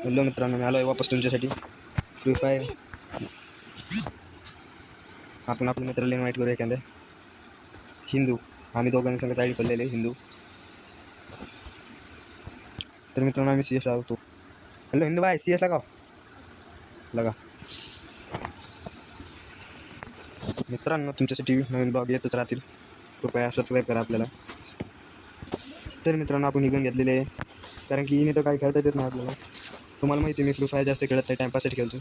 Hello मित्रांनो, मी आलो आहे वापस तुमच्यासाठी फ्री फायर. आपण आपल्या मित्राला इन्व्हाइट करूया एखाद्या हिंदू. आम्ही दोघांनी संगत आयडी पडलेले हिंदू. तर मित्रांनो आम्ही CS लावतो. हॅलो हिंदू भाई, CS लगा. मित्रांनो तुमच्यासाठी नवीन ब्लॉग येतच राहतील, कृपया सबस्क्राईब करा आपल्याला. तर मित्रांनो आपण निघून घेतलेले आहे, कारण की इथे तर काही खेळताच येत नाही आपल्याला. तुम्हाला माहिती आहे मी फ्री फायर जास्त खेळत नाही, टाइमपाससाठी खेळतो.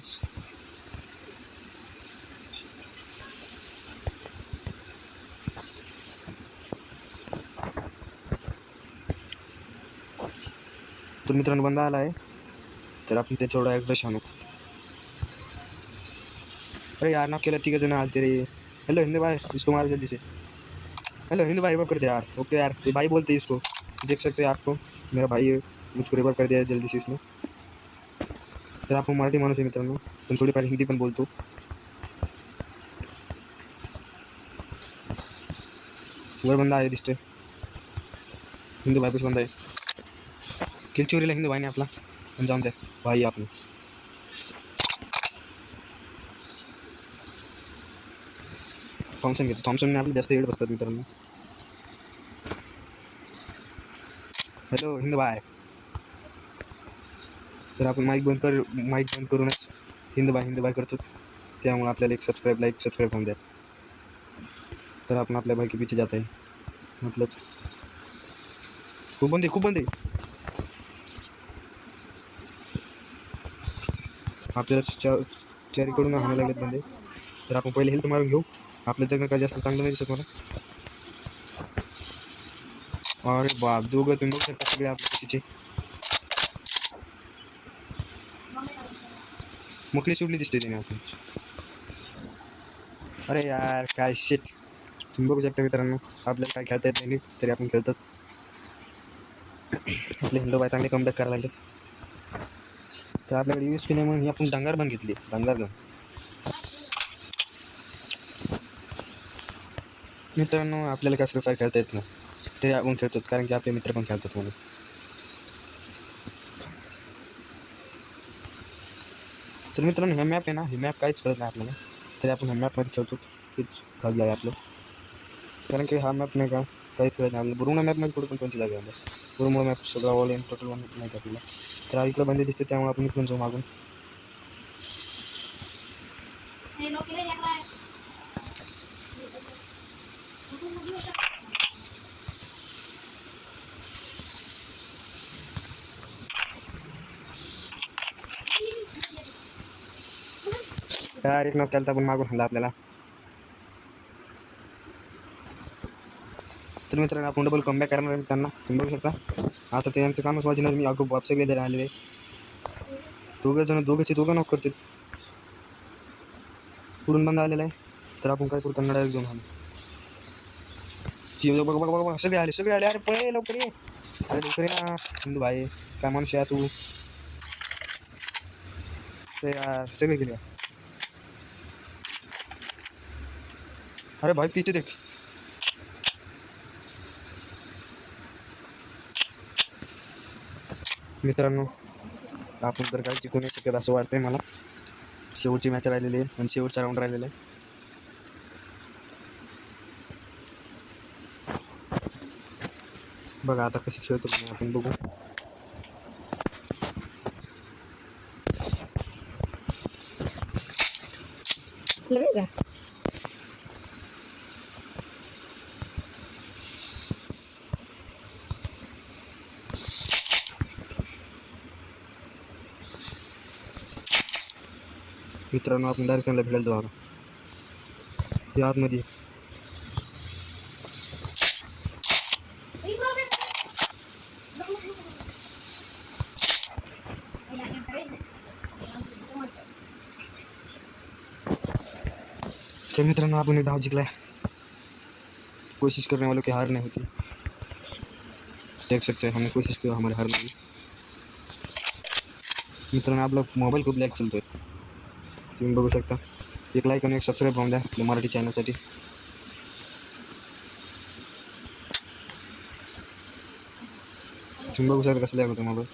तर मित्रांनो बंदा आला आहे, तर आपण त्याच्यावर ॲड्रेस आणू. अरे यार ना केला तिघ जण आलते रे. हेलो हिंदू भाई, इसको मारो जल्दी से. हेलो हिंदू भाई, रिवर्व कर दे यार. ओके यार, ये भाई बोलते हैं इसको, देख सकते हैं आपको, मेरा भाई है, मुझको रिवर्व कर दिया जल्दी से इसने. तर आपण मराठी माणूस आहे मित्रांनो, पण थोडीफार हिंदी पण बोलतो. वर बंदा आहे दिसतोय, हिंदू भाई बंदा आहे. किल चोरीला हिंदू भाईने आपला, पण जाऊन द्या भाई आपण. थॉम्सन घेतो, थॉम्सनने आपले जास्त हेड बसतात मित्रांनो. हॅलो हिंदू भाई, तर आपण माईक बंद करूनच हिंदू भाई करतो. त्यामुळे आपल्याला एक सबस्क्राईब होऊन द्या. तर आपण आपल्या भाई के पीछे जात आहे, मतलब खूप बंदे आपल्याला चारीकडून हाणायला लागलेत बंदे. तर आपण पहिले हेल्थ मारून घेऊ, आपल्या जगणं काय जास्त चांगलं नाही दिसत मला. अरे बाप, दोघं तुम्ही बघू शकता सगळे आपल्या तिचे मुकली सुटली दिसते तिने आपण. अरे यार काय शिट. तुम्ही बघू शकता मित्रांनो, आपल्याला काय खेळता येत नाही तरी आपण खेळतात. आपले हिंदू बाय चांगले कमबॅक करायला लागले. तर आपल्याकडे USP नाही म्हणून आपण डंगार पण घेतली, डंगार गन. मित्रांनो आपल्याला काय फ्री फायर खेळता येत नाही, तरी आपण खेळतो कारण की आपले मित्र पण खेळतात म्हणून. तर मित्रांनो ह्या मॅप आहे ना, ही मॅप काहीच कळत नाही आपल्याला, तरी आपण ह्या मॅपमध्ये खेळतो. हेच भाग्य आहे आपलं, कारण की हा मॅप नाही का काहीच कळत नाही आपल्याला. बुरुंडा मॅपमध्ये कुठं पण कोणती जागा आहे, बुरुंडा मॅप सगळा ऑल इन टोटल वन नाही का आपल्याला. तर इकडं बंदे दिसते, त्यामुळे आपण इकडून जाऊ मागून. यार एक नॉक केला पण मागून हल्ला आपल्याला. तर मित्रांनो आपण डबल कमबॅक करणार आहे त्यांना, तुम्ही बघू शकता. आता त्यांचं कामच वाजणार, मी अगो बाप सगळे जण आलेले, दोघं नॉक करतील. पुढून बंद आलेला आहे, तर आपण काय करू, त्यांना डायरेक्ट जाऊन बघ सगळे आले. अरे पळे लवकर ये, अरे लवकर ना हिंदू भाई, काय मनुष्य आहे तू. यार सगळे गेले. अरे भाई पीछे देख. मित्रांनो आपण तर काय जिंकू नाही शकत असं वाटतंय मला. शेवटची मॅच राहिलेली आहे आणि शेवटचा राऊंड राहिलेला आहे. बघा आता कशी खेळतो आपण बघू. मित्रांनो आपण डायरेक्ट त्यांना भेटायला जाऊ आता या आतमध्ये. तो मित्रांनो आपण एक धाव जिंकलाय. कोशिश करने वालों की हार नहीं होती, देख सकते हैं हमने कोशिश की हमारी हार नहीं. मित्रांनो आपला मोबाईल खूप लॅग चलतोय, तुम्ही बघू शकता. एक लाईक आणि एक सबस्क्राईब होऊन द्या आपल्या मराठी चॅनलसाठी. तुम्ही बघू शकता कसं लॅग होतं मोबाईल.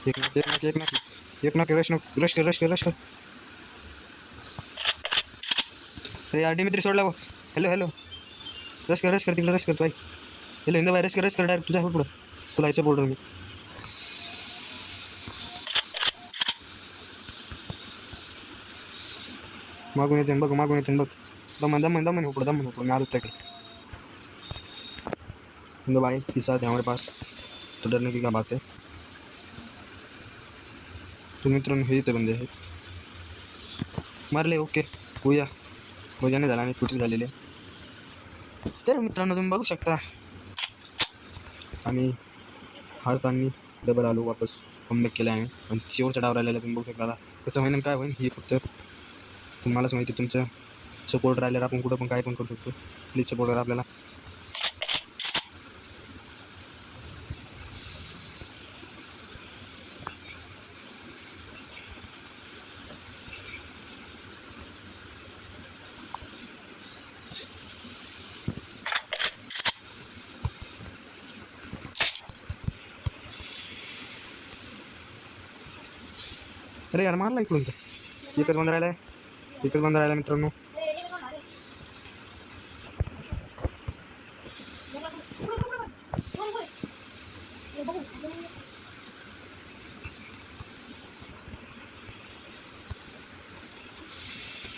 एक नाक एक नाक एक नाक एक नाक रश नको रश कर रश कर रश कर. अरे यार डिमित्री सोडला भाऊ. हॅलो हॅलो रश कर तिकडे रश कर तू ऐक. हॅलो इंदा बाय रश कर डायरेक्ट तुझ्या पुढं तुला यायचं बोलतो मी. मागून येते बघ मागून येते बघ. दमन ऊपर मैं आलू तक. इंदो भाई किस्सा है हमारे पास तो डरने की क्या बात है. तो मित्रांनो हे इथे बंदे आहेत मारले. ओके होऊया जाणे झाला आणि कुठे झालेले. तर मित्रांनो तुम्ही बघू शकता आम्ही हारताना डबल आलो वापस कमबॅक केला आहे आणि शेवटचा डाव राहिलेला तुम्ही बघू शकता. कसं होईन काय होईन हे फक्त तुम्हालाच माहिती. तुमचं सपोर्ट राहिल्यावर आपण कुठं पण काय पण करू शकतो. प्लीज सपोर्ट करा आपल्याला. अरे यार मारला इकडून तर एकच बंद राहिला मित्रांनो.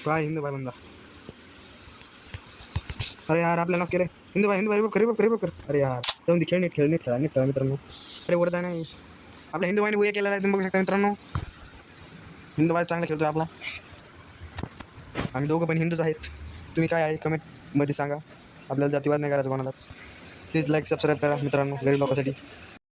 काय हिंदू भाई बंदा. अरे यार आपल्याला केलं हिंदू भाई कर. अरे यार जाऊन दे खेळा मित्रांनो. अरे वरदा नाही आपल्या हिंदू भाईने उया केलेला आहे तुम्ही बघू शकता मित्रांनो. हिंदू भाई चांगला खेळतोय आपला. आम्ही दोघं पण हिंदूच आहेत. तुम्ही काय आहे कमेंटमध्ये सांगा. आपल्याला जातीवाद नाही करायचं कोणालाच. प्लीज लाईक सबस्क्राईब करा मित्रांनो गरीब लोकांसाठी.